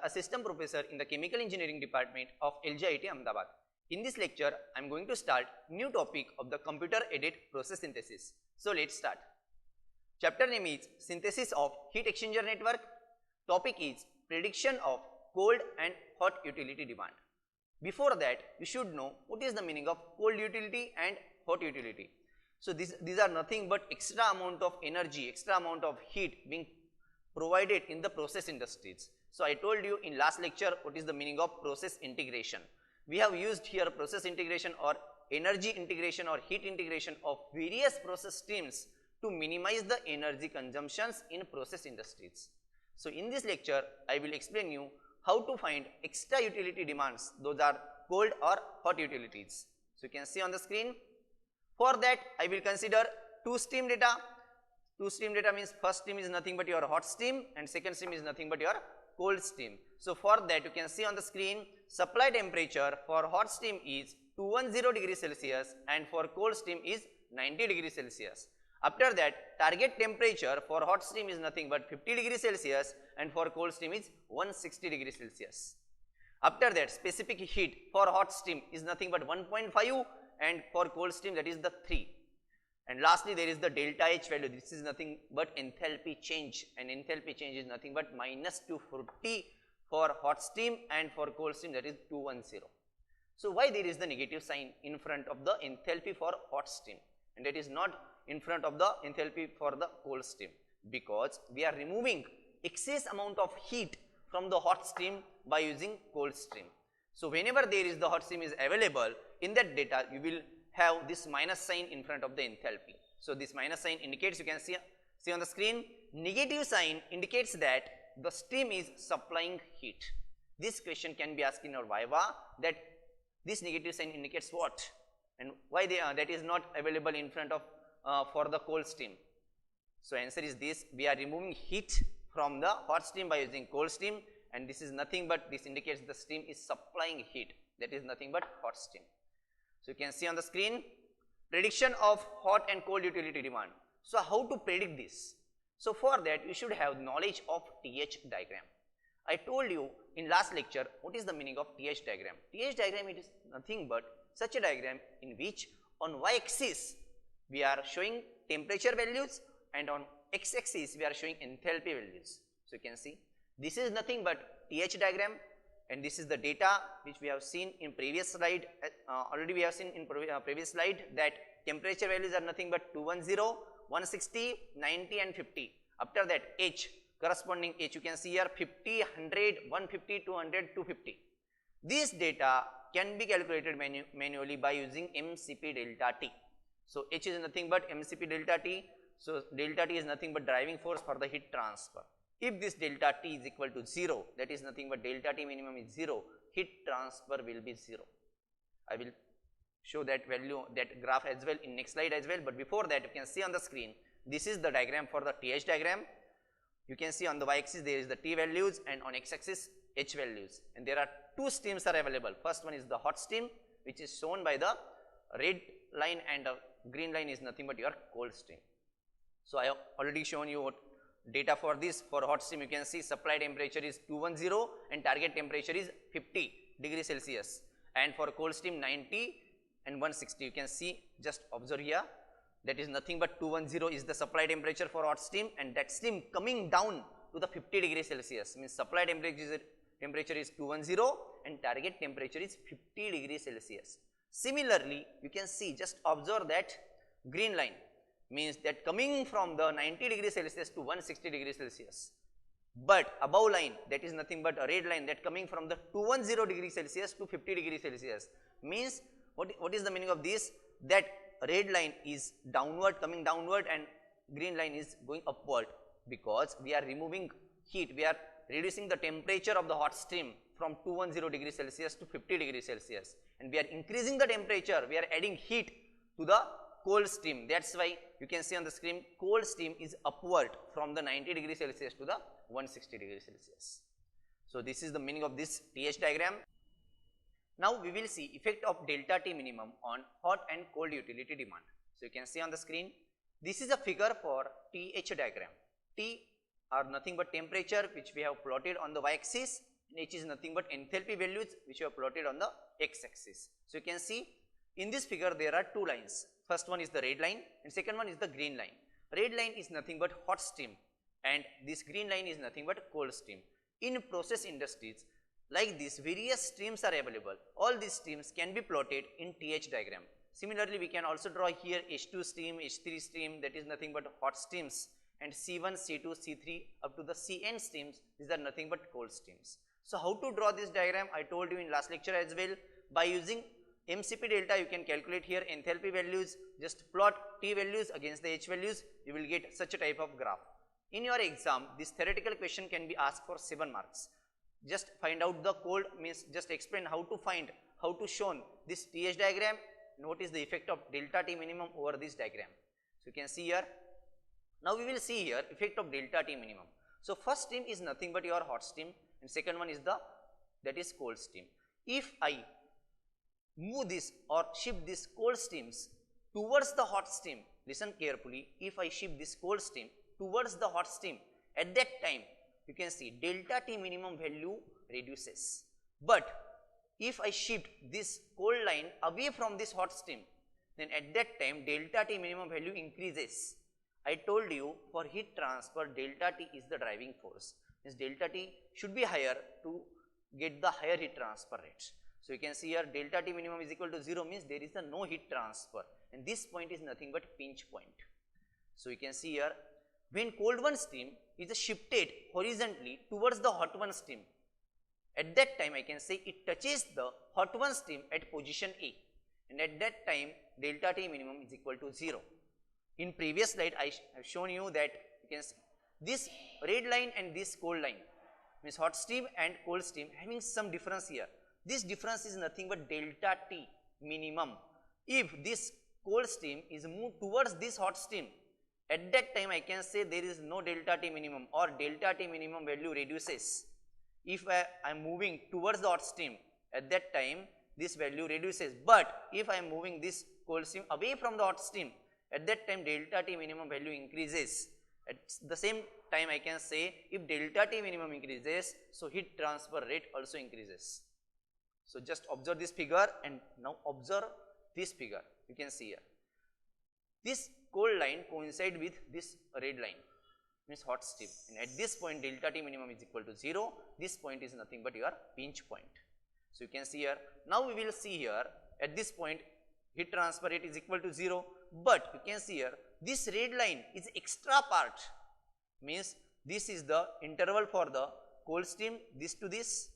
assistant professor in the chemical engineering department of LGIT Ahmedabad. In this lecture, I am going to start new topic of the computer aided process synthesis. So let's start. Chapter name is synthesis of heat exchanger network. Topic is prediction of cold and hot utility demand. Before that, you should know what is the meaning of cold utility and hot utility. So these are nothing but extra amount of energy, extra amount of heat being provided in the process industries. So I told you in last lecture what is the meaning of process integration. We have used here process integration or energy integration or heat integration of various process streams to minimize the energy consumptions in process industries. So in this lecture, I will explain you how to find extra utility demands, those are cold or hot utilities. So you can see on the screen. For that, I will consider two stream data. Two stream data means first stream is nothing but your hot stream and second stream is nothing but your cold stream. So for that, you can see on the screen, supply temperature for hot stream is 210 degrees Celsius and for cold stream is 90 degrees Celsius. After that, target temperature for hot stream is nothing but 50 degrees Celsius and for cold stream is 160 degrees Celsius. After that, specific heat for hot stream is nothing but 1.5 and for cold stream that is the 3. And lastly, there is the delta H value. This is nothing but enthalpy change, and enthalpy change is nothing but minus 240 for hot steam and for cold steam that is 210. So why there is the negative sign in front of the enthalpy for hot steam and that is not in front of the enthalpy for the cold steam? Because we are removing excess amount of heat from the hot steam by using cold stream. So whenever there is the hot stream is available, in that data you will have this minus sign in front of the enthalpy. So this minus sign indicates, you can see on the screen, negative sign indicates that the stream is supplying heat. This question can be asked in our Viva, that this negative sign indicates what and why that is not available in front of for the cold steam. So answer is this: we are removing heat from the hot steam by using cold steam, and this is nothing but, this indicates the steam is supplying heat, that is nothing but hot steam. So you can see on the screen, prediction of hot and cold utility demand. So how to predict this? So for that you should have knowledge of TH diagram. I told you in last lecture what is the meaning of TH diagram. TH diagram, it is nothing but such a diagram in which on y-axis we are showing temperature values and on x-axis we are showing enthalpy values. So you can see this is nothing but TH diagram, and this is the data which we have seen in previous slide. Already we have seen in previous slide that temperature values are nothing but 210, 160, 90 and 50. After that H, corresponding H, you can see here 50, 100, 150, 200, 250. This data can be calculated manually by using MCP delta T. So H is nothing but MCP delta T. So delta T is nothing but driving force for the heat transfer. If this delta T is equal to 0, that is nothing but delta T minimum is 0, heat transfer will be 0. I will show that value, that graph as well in next slide as well, but before that you can see on the screen, this is the diagram for the TH diagram. You can see on the y-axis there is the T values and on x-axis H values, and there are two streams are available. First one is the hot steam, which is shown by the red line, and the green line is nothing but your cold stream. So I have already shown you what data for this. For hot steam, you can see supply temperature is 210 and target temperature is 50 degrees Celsius, and for cold steam 90 and 160. You can see, just observe here, that is nothing but 210 is the supply temperature for hot steam, and that steam coming down to the 50 degrees Celsius means supply temperature is 210 and target temperature is 50 degrees Celsius. Similarly, you can see, just observe that green line means that coming from the 90 degrees Celsius to 160 degrees Celsius, but above line, that is nothing but a red line, that coming from the 210 degrees Celsius to 50 degrees Celsius means what is the meaning of this? That red line is downward, coming downward, and green line is going upward, because we are removing heat, we are reducing the temperature of the hot stream from 210 degrees Celsius to 50 degrees Celsius, and we are increasing the temperature, we are adding heat to the cold steam. That's why you can see on the screen, cold steam is upward from the 90 degrees Celsius to the 160 degrees Celsius. So this is the meaning of this TH diagram. Now we will see effect of delta T minimum on hot and cold utility demand. So you can see on the screen, this is a figure for TH diagram. T are nothing but temperature which we have plotted on the y-axis, and H is nothing but enthalpy values which are plotted on the x-axis. So you can see in this figure there are two lines. First one is the red line and second one is the green line. Red line is nothing but hot steam and this green line is nothing but cold steam. In process industries like this, various streams are available. All these streams can be plotted in TH diagram. Similarly, we can also draw here H2 stream, H3 stream, that is nothing but hot steams, and C1, C2, C3 up to the Cn streams, these are nothing but cold streams. So how to draw this diagram? I told you in last lecture as well. By using MCP delta, you can calculate here enthalpy values, just plot T values against the H values, you will get such a type of graph. In your exam, this theoretical question can be asked for 7 marks. Just find out the code, means just explain how to find, how to show this TH diagram, and what is the effect of delta T minimum over this diagram. So you can see here. Now we will see here effect of delta T minimum. So first stream is nothing but your hot steam and second one is that is cold steam. If I move this or shift this cold steams towards the hot steam, listen carefully, if I shift this cold steam towards the hot steam, at that time you can see delta T minimum value reduces. But if I shift this cold line away from this hot steam, then at that time delta T minimum value increases. I told you for heat transfer delta T is the driving force, means delta T should be higher to get the higher heat transfer rates. So you can see here delta T minimum is equal to 0 means there is a no heat transfer and this point is nothing but pinch point. So you can see here when cold one stream is shifted horizontally towards the hot one stream, at that time I can say it touches the hot one stream at position A and at that time delta T minimum is equal to 0. In previous slide I have shown you that you can see this red line and this cold line, means hot steam and cold steam having some difference here. This difference is nothing but delta T minimum. If this cold steam is moved towards this hot steam, at that time I can say there is no delta T minimum or delta T minimum value reduces. If I am moving towards the hot steam, at that time this value reduces. But if I am moving this cold steam away from the hot steam, at that time delta T minimum value increases. At the same time I can say if delta T minimum increases, so heat transfer rate also increases. So just observe this figure and now observe this figure. You can see here this cold line coincide with this red line, means hot steam, and at this point delta T minimum is equal to 0. This point is nothing but your pinch point. So you can see here, now we will see here at this point heat transfer rate is equal to 0, but you can see here this red line is extra part, means this is the interval for the cold steam, this to this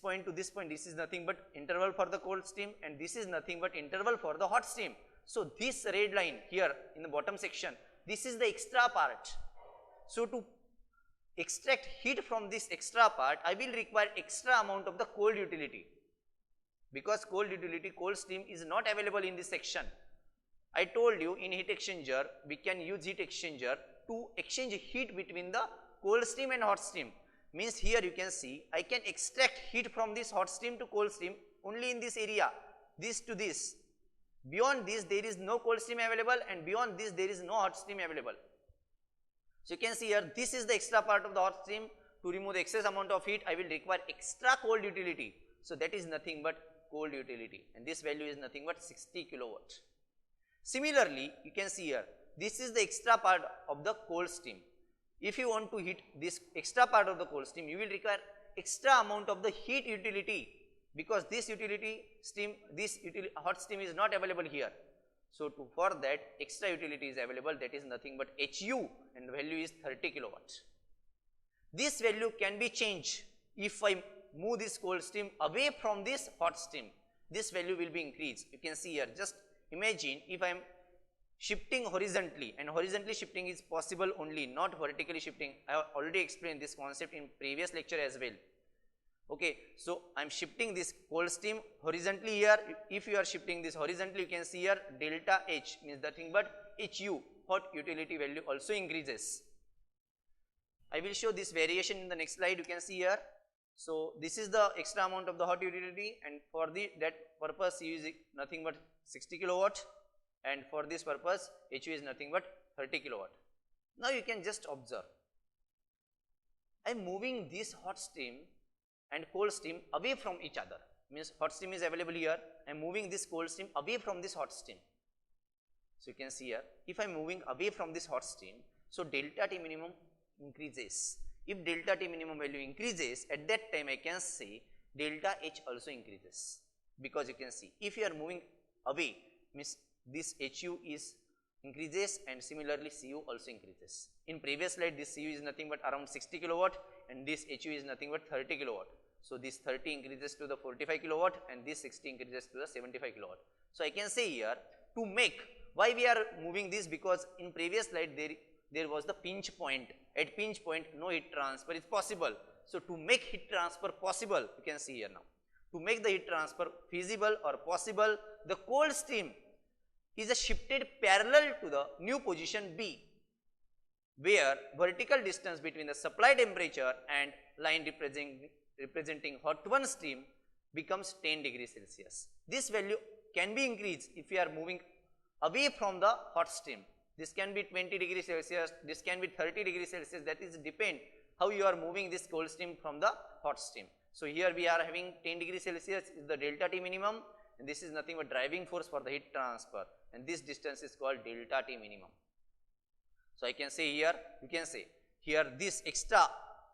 point to this point, this is nothing but interval for the cold steam and this is nothing but interval for the hot steam. So this red line here in the bottom section, this is the extra part. So to extract heat from this extra part, I will require extra amount of the cold utility, because cold utility, cold steam is not available in this section. I told you in heat exchanger we can use heat exchanger to exchange heat between the cold steam and hot steam. Means here you can see I can extract heat from this hot steam to cold steam only in this area, this to this. Beyond this there is no cold steam available and beyond this there is no hot steam available. So you can see here this is the extra part of the hot steam. To remove the excess amount of heat I will require extra cold utility. So that is nothing but cold utility and this value is nothing but 60 kilowatt. Similarly you can see here this is the extra part of the cold steam. If you want to heat this extra part of the cold steam, you will require extra amount of the heat utility, because this utility steam, hot steam is not available here. So for that extra utility is available, that is nothing but HU and the value is 30 kilowatts. This value can be changed if I move this cold steam away from this hot steam. This value will be increased. You can see here, just imagine if I am shifting horizontally, and horizontally shifting is possible only, not vertically shifting. I have already explained this concept in previous lecture as well. Okay, so I am shifting this cold steam horizontally here. If you are shifting this horizontally, you can see here delta H means nothing but HU, hot utility value also increases. I will show this variation in the next slide. You can see here. So this is the extra amount of the hot utility, and for that purpose U is nothing but 60 kilowatt. And for this purpose HU is nothing but 30 kilowatt. Now you can just observe. I am moving this hot steam and cold steam away from each other. Means hot steam is available here, I am moving this cold steam away from this hot steam. So you can see here, if I am moving away from this hot steam, so delta T minimum increases. If delta T minimum value increases, at that time I can say delta H also increases, because you can see if you are moving away, means this HU is increases and similarly Cu also increases. In previous slide, this Cu is nothing but around 60 kilowatt and this HU is nothing but 30 kilowatt. So this 30 increases to the 45 kilowatt and this 60 increases to the 75 kilowatt. So I can say here, to make, why we are moving this, because in previous slide there was the pinch point. At pinch point no heat transfer is possible. So to make heat transfer possible, you can see here now, to make the heat transfer feasible or possible, the cold steam is shifted parallel to the new position B, where vertical distance between the supply temperature and line representing hot one steam becomes 10 degrees Celsius. This value can be increased if you are moving away from the hot steam. This can be 20 degrees Celsius, this can be 30 degrees Celsius, that is depend how you are moving this cold steam from the hot steam. So here we are having 10 degrees Celsius is the delta T minimum, and this is nothing but driving force for the heat transfer, and this distance is called delta T minimum. So I can say here, you can say here this extra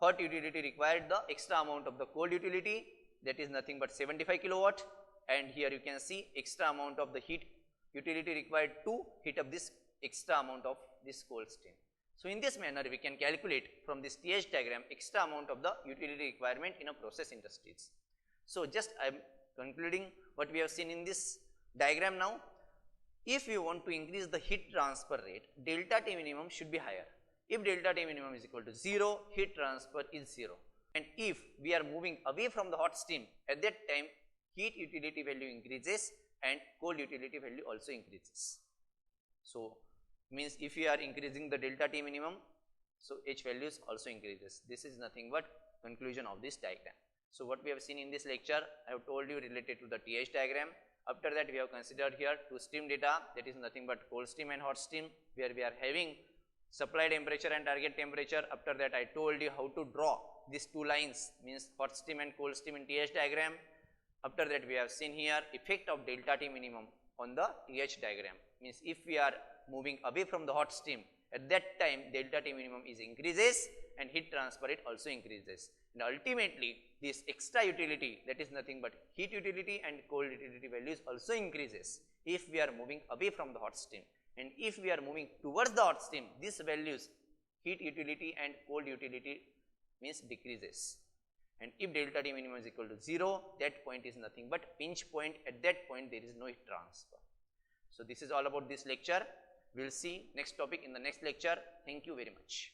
hot utility required the extra amount of the cold utility, that is nothing but 75 kilowatt, and here you can see extra amount of the heat utility required to heat up this extra amount of this cold steam. So in this manner we can calculate from this TH diagram extra amount of the utility requirement in a process industries. So just I am concluding what we have seen in this diagram now. If you want to increase the heat transfer rate, delta T minimum should be higher. If delta T minimum is equal to 0, heat transfer is 0. And if we are moving away from the hot steam, at that time heat utility value increases and cold utility value also increases. So means if you are increasing the delta T minimum, so H values also increases. This is nothing but conclusion of this diagram. So what we have seen in this lecture, I have told you related to the TH diagram. After that we have considered here two steam data, that is nothing but cold steam and hot steam, where we are having supply temperature and target temperature. After that I told you how to draw these two lines, means hot steam and cold steam in TH diagram. After that we have seen here effect of delta T minimum on the TH diagram, means if we are moving away from the hot steam, at that time delta T minimum is increases and heat transfer rate also increases, and ultimately this extra utility, that is nothing but heat utility and cold utility values also increases if we are moving away from the hot steam, and if we are moving towards the hot steam, these values heat utility and cold utility means decreases, and if delta T minimum is equal to 0, that point is nothing but pinch point. At that point there is no heat transfer. So this is all about this lecture. We will see next topic in the next lecture. Thank you very much.